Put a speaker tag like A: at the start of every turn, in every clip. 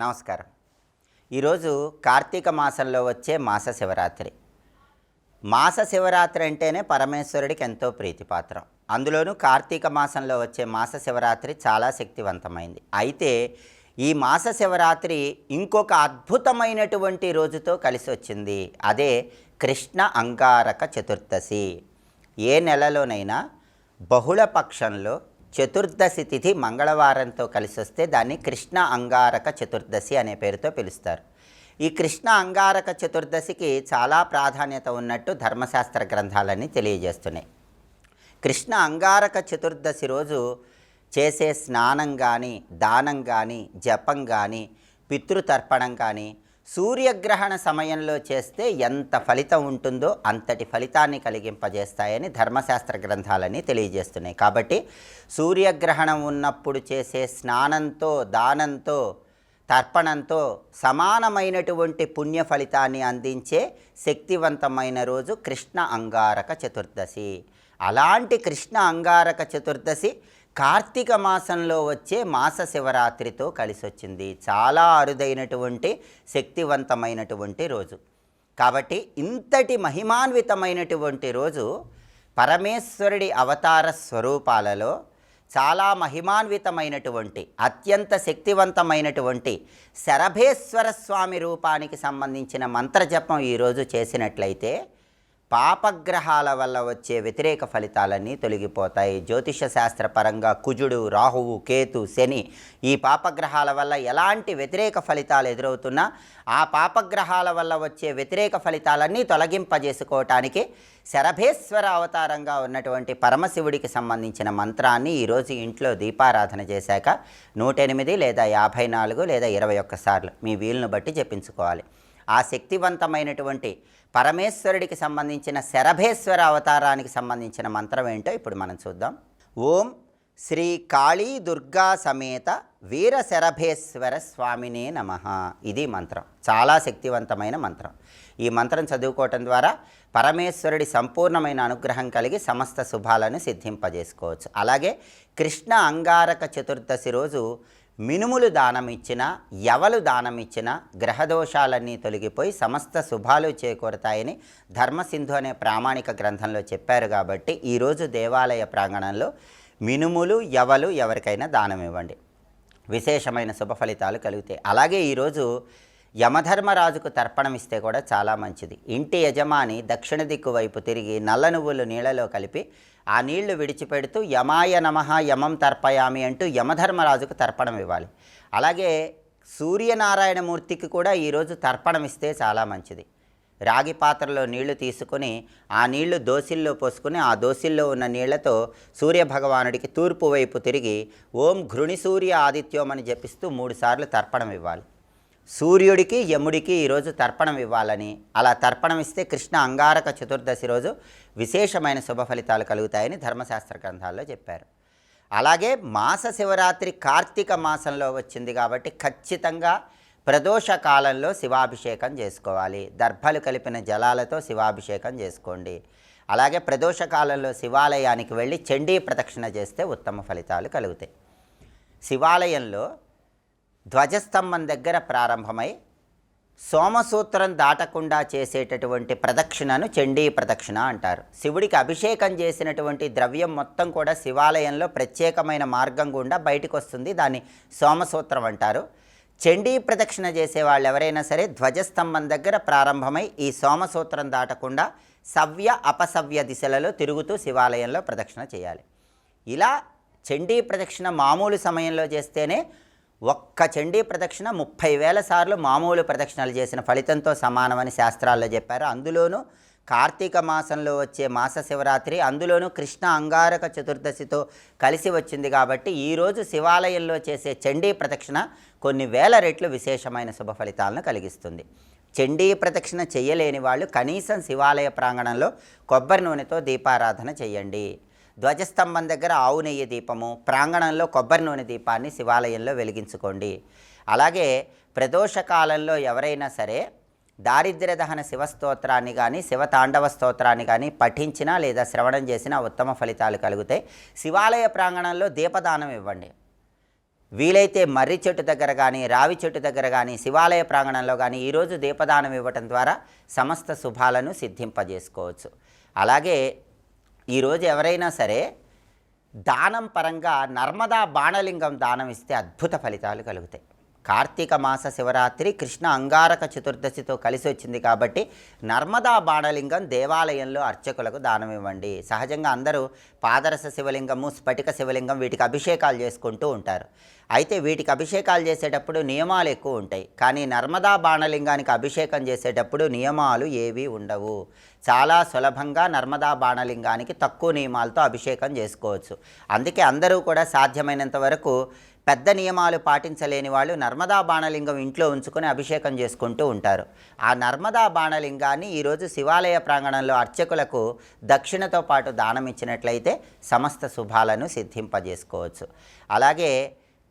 A: నమస్కారం. ఈరోజు కార్తీక మాసంలో వచ్చే మాస శివరాత్రి. మాస శివరాత్రి అంటేనే పరమేశ్వరుడికి ఎంతో ప్రీతిపాత్రం. అందులోనూ కార్తీక మాసంలో వచ్చే మాస శివరాత్రి చాలా శక్తివంతమైంది. అయితే ఈ మాస శివరాత్రి ఇంకొక అద్భుతమైనటువంటి రోజుతో కలిసి వచ్చింది. అదే కృష్ణ అంగారక చతుర్దశి. ఏ నెలలోనైనా బహుళ పక్షంలో చతుర్దశి తిథి మంగళవారంతో కలిసి వస్తే దాన్ని కృష్ణ అంగారక చతుర్దశి అనే పేరుతో పిలుస్తారు. ఈ కృష్ణ అంగారక చతుర్దశికి చాలా ప్రాధాన్యత ఉన్నట్టు ధర్మశాస్త్ర గ్రంథాలన్నీ తెలియజేస్తున్నాయి. కృష్ణ అంగారక చతుర్దశి రోజు చేసే స్నానం కానీ, దానం కానీ, జపం కానీ, పితృతర్పణం కానీ సూర్యగ్రహణ సమయంలో చేస్తే ఎంత ఫలితం ఉంటుందో అంతటి ఫలితాన్ని కలిగింపజేస్తాయని ధర్మశాస్త్ర గ్రంథాలని తెలియజేస్తున్నాయి. కాబట్టి సూర్యగ్రహణం ఉన్నప్పుడు చేసే స్నానంతో, దానంతో, తర్పణంతో సమానమైనటువంటి పుణ్య ఫలితాన్ని అందించే శక్తివంతమైన రోజు కృష్ణ అంగారక చతుర్దశి. అలాంటి కృష్ణ అంగారక చతుర్దశి కార్తీక మాసంలో వచ్చే మాస శివరాత్రితో కలిసి వచ్చింది. చాలా అరుదైనటువంటి శక్తివంతమైనటువంటి రోజు. కాబట్టి ఇంతటి మహిమాన్వితమైనటువంటి రోజు పరమేశ్వరుడి అవతార స్వరూపాలలో చాలా మహిమాన్వితమైనటువంటి అత్యంత శక్తివంతమైనటువంటి శరభేశ్వర స్వామి రూపానికి సంబంధించిన మంత్రజపం ఈరోజు చేసినట్లయితే పాపగ్రహాల వల్ల వచ్చే వ్యతిరేక ఫలితాలన్నీ తొలగిపోతాయి. జ్యోతిష శాస్త్రపరంగా కుజుడు, రాహువు, కేతు, శని ఈ పాపగ్రహాల వల్ల ఎలాంటి వ్యతిరేక ఫలితాలు ఎదురవుతున్నా ఆ పాపగ్రహాల వల్ల వచ్చే వ్యతిరేక ఫలితాలన్నీ తొలగింపజేసుకోవటానికి శరభేశ్వర అవతారంగా ఉన్నటువంటి పరమశివుడికి సంబంధించిన మంత్రాన్ని ఈరోజు ఇంట్లో దీపారాధన చేశాక 108 లేదా 54 లేదా 21 సార్లు మీ వీలును బట్టి జపించుకోవాలి. ఆ శక్తివంతమైనటువంటి పరమేశ్వరుడికి సంబంధించిన శరభేశ్వర అవతారానికి సంబంధించిన మంత్రం ఏంటో ఇప్పుడు మనం చూద్దాం. ఓం శ్రీ కాళీ దుర్గా సమేత వీర శరభేశ్వర స్వామినే నమః. ఇది మంత్రం. చాలా శక్తివంతమైన మంత్రం. ఈ మంత్రం చదువుకోవటం ద్వారా పరమేశ్వరుడి సంపూర్ణమైన అనుగ్రహం కలిగి సమస్త శుభాలను సిద్ధింపజేసుకోవచ్చు. అలాగే కృష్ణ అంగారక చతుర్దశి రోజు మినుములు దానం ఇచ్చినా, యవలు దానం ఇచ్చినా గ్రహదోషాలన్నీ తొలగిపోయి సమస్త శుభాలు చేకూరతాయని ధర్మసింధు అనే ప్రామాణిక గ్రంథంలో చెప్పారు. కాబట్టి ఈరోజు దేవాలయ ప్రాంగణంలో మినుములు, యవలు ఎవరికైనా దానం ఇవ్వండి. విశేషమైన శుభ ఫలితాలు కలుగుతాయి. అలాగే ఈరోజు యమధర్మరాజుకు తర్పణం ఇస్తే కూడా చాలా మంచిది. ఇంటి యజమాని దక్షిణ దిక్కు వైపు తిరిగి నల్ల నువ్వులు నీళ్లలో కలిపి ఆ నీళ్లు విడిచిపెడుతూ యమాయ నమః యమం తర్పయామి అంటూ యమధర్మరాజుకు తర్పణం ఇవ్వాలి. అలాగే సూర్యనారాయణమూర్తికి కూడా ఈరోజు తర్పణం ఇస్తే చాలా మంచిది. రాగి పాత్రలో నీళ్లు తీసుకుని ఆ నీళ్లు దోసిల్లో పోసుకుని ఆ దోసిల్లో ఉన్న నీళ్లతో సూర్యభగవానుడికి తూర్పు వైపు తిరిగి ఓం ఘృణి సూర్య ఆదిత్యం అని జపిస్తూ 3 సార్లు తర్పణం ఇవ్వాలి. సూర్యుడికి, యముడికి ఈరోజు తర్పణం ఇవ్వాలని, అలా తర్పణం ఇస్తే కృష్ణ అంగారక చతుర్దశి రోజు విశేషమైన శుభ ఫలితాలు కలుగుతాయని ధర్మశాస్త్ర గ్రంథాల్లో చెప్పారు. అలాగే మాస శివరాత్రి కార్తీక మాసంలో వచ్చింది కాబట్టి ఖచ్చితంగా ప్రదోష కాలంలో శివాభిషేకం చేసుకోవాలి. దర్భలు కలిపిన జలాలతో శివాభిషేకం చేసుకోండి. అలాగే ప్రదోష కాలంలో శివాలయానికి వెళ్ళి చండీ ప్రదక్షిణ చేస్తే ఉత్తమ ఫలితాలు కలుగుతాయి. శివాలయంలో ధ్వజస్తంభం దగ్గర ప్రారంభమై సోమసూత్రం దాటకుండా చేసేటటువంటి ప్రదక్షిణను చండీ ప్రదక్షిణ అంటారు. శివుడికి అభిషేకం చేసినటువంటి ద్రవ్యం మొత్తం కూడా శివాలయంలో ప్రత్యేకమైన మార్గం గుండా బయటకు వస్తుంది. దాన్ని సోమసూత్రం అంటారు. చండీ ప్రదక్షిణ చేసే వాళ్ళు ఎవరైనా సరే ధ్వజస్తంభం దగ్గర ప్రారంభమై ఈ సోమసూత్రం దాటకుండా సవ్య అపసవ్య దిశలలో తిరుగుతూ శివాలయంలో ప్రదక్షిణ చేయాలి. ఇలా చండీ ప్రదక్షిణ మామూలు సమయంలో చేస్తేనే ఒక్క చండీ ప్రదక్షిణ 30,000 సార్లు మామూలు ప్రదక్షిణలు చేసిన ఫలితంతో సమానమని శాస్త్రాల్లో చెప్పారు. అందులోనూ కార్తీక మాసంలో వచ్చే మాస శివరాత్రి, అందులోనూ కృష్ణ అంగారక చతుర్దశితో కలిసి వచ్చింది కాబట్టి ఈరోజు శివాలయంలో చేసే చండీ ప్రదక్షిణ కొన్ని వేల రెట్లు విశేషమైన శుభ ఫలితాలను కలిగిస్తుంది. చండీ ప్రదక్షిణ చేయలేని వాళ్ళు కనీసం శివాలయ ప్రాంగణంలో కొబ్బరి నూనెతో దీపారాధన చేయండి. ధ్వజస్తంభం దగ్గర ఆవు నెయ్యి దీపము, ప్రాంగణంలో కొబ్బరి నూనె దీపాన్ని శివాలయంలో వెలిగించుకోండి. అలాగే ప్రదోష కాలంలో ఎవరైనా సరే దారిద్ర్య దహన శివస్తోత్రాన్ని కానీ, శివతాండవ స్తోత్రాన్ని కానీ పఠించినా లేదా శ్రవణం చేసినా ఉత్తమ ఫలితాలు కలుగుతాయి. శివాలయ ప్రాంగణంలో దీపదానం ఇవ్వండి. వీలైతే మర్రి చెట్టు దగ్గర కానీ రావి చెట్టు దగ్గర కానీ శివాలయ ప్రాంగణంలో కానీ ఈరోజు దీపదానం ఇవ్వటం ద్వారా సమస్త శుభాలను సిద్ధింపజేసుకోవచ్చు. అలాగే ఈరోజు ఎవరైనా సరే దానం పరంగా నర్మదా బాణలింగం దానం ఇస్తే అద్భుత ఫలితాలు కలుగుతాయి. కార్తీక మాస శివరాత్రి కృష్ణ అంగారక చతుర్దశితో కలిసి వచ్చింది కాబట్టి నర్మదా బాణలింగం దేవాలయంలో అర్చకులకు దానం ఇవ్వండి. సహజంగా అందరూ పాదరస శివలింగము, స్ఫటిక శివలింగం వీటికి అభిషేకాలు చేసుకుంటూ ఉంటారు. అయితే వీటికి అభిషేకాలు చేసేటప్పుడు నియమాలు ఎక్కువ ఉంటాయి. కానీ నర్మదా బాణలింగానికి అభిషేకం చేసేటప్పుడు నియమాలు ఏవీ ఉండవు. చాలా సులభంగా నర్మదా బాణలింగానికి తక్కువ నియమాలతో అభిషేకం చేసుకోవచ్చు. అందుకే అందరూ కూడా సాధ్యమైనంత వరకు పెద్ద నియమాలు పాటించలేని వాళ్ళు నర్మదా బాణలింగం ఇంట్లో ఉంచుకొని అభిషేకం చేసుకుంటూ ఉంటారు. ఆ నర్మదా బాణలింగాన్ని ఈరోజు శివాలయ ప్రాంగణంలో అర్చకులకు దక్షిణతో పాటు దానం ఇచ్చినట్లయితే సమస్త శుభాలను సిద్ధింపజేసుకోవచ్చు. అలాగే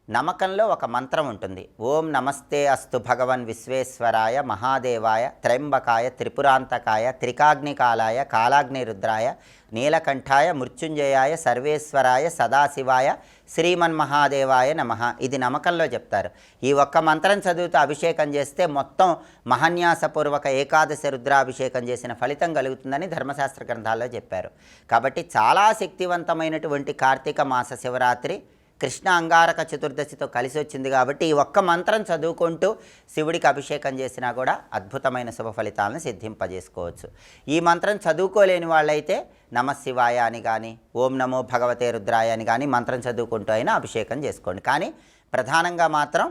A: నమ్మకంలో ఒక మంత్రం ఉంటుంది. ఓం నమస్తే అస్తు భగవన్ విశ్వేశ్వరాయ మహాదేవాయ త్రయంబకాయ త్రిపురాంతకాయ త్రికాగ్నికాలాయ కాలాగ్ని రుద్రాయ నీలకంఠాయ మృత్యుంజయాయ సర్వేశ్వరాయ సదాశివాయ శ్రీమన్మహాదేవాయ నమః. ఇది నమ్మకంలో చెప్తారు. ఈ ఒక్క మంత్రం చదువుతూ అభిషేకం చేస్తే మొత్తం మహాన్యాసపూర్వక ఏకాదశి రుద్రాభిషేకం చేసిన ఫలితం కలుగుతుందని ధర్మశాస్త్ర గ్రంథాల్లో చెప్పారు. కాబట్టి చాలా శక్తివంతమైనటువంటి కార్తీక మాస శివరాత్రి కృష్ణ అంగారక చతుర్దశితో కలిసి వచ్చింది కాబట్టి ఈ ఒక్క మంత్రం చదువుకుంటూ శివుడికి అభిషేకం చేసినా కూడా అద్భుతమైన శుభ ఫలితాలను సిద్ధింపజేసుకోవచ్చు. ఈ మంత్రం చదువుకోలేని వాళ్ళైతే నమశివాయ అని కానీ ఓం నమో భగవతే రుద్రాయ అని కానీ మంత్రం చదువుకుంటూ అయినా అభిషేకం చేసుకోండి. కానీ ప్రధానంగా మాత్రం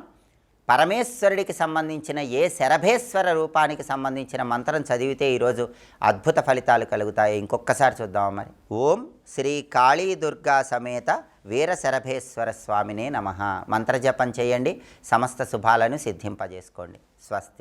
A: పరమేశ్వరుడికి సంబంధించిన ఏ శరభేశ్వర రూపానికి సంబంధించిన మంత్రం చదివితే ఈరోజు అద్భుత ఫలితాలు కలుగుతాయి. ఇంకొకసారి చూద్దాం మరి. ఓం శ్రీ కాళీ దుర్గా సమేత వీర శరభేశ్వర స్వామినే నమః. మంత్రజపం చేయండి, సమస్త శుభాలను సిద్ధింపజేసుకోండి. స్వస్తి.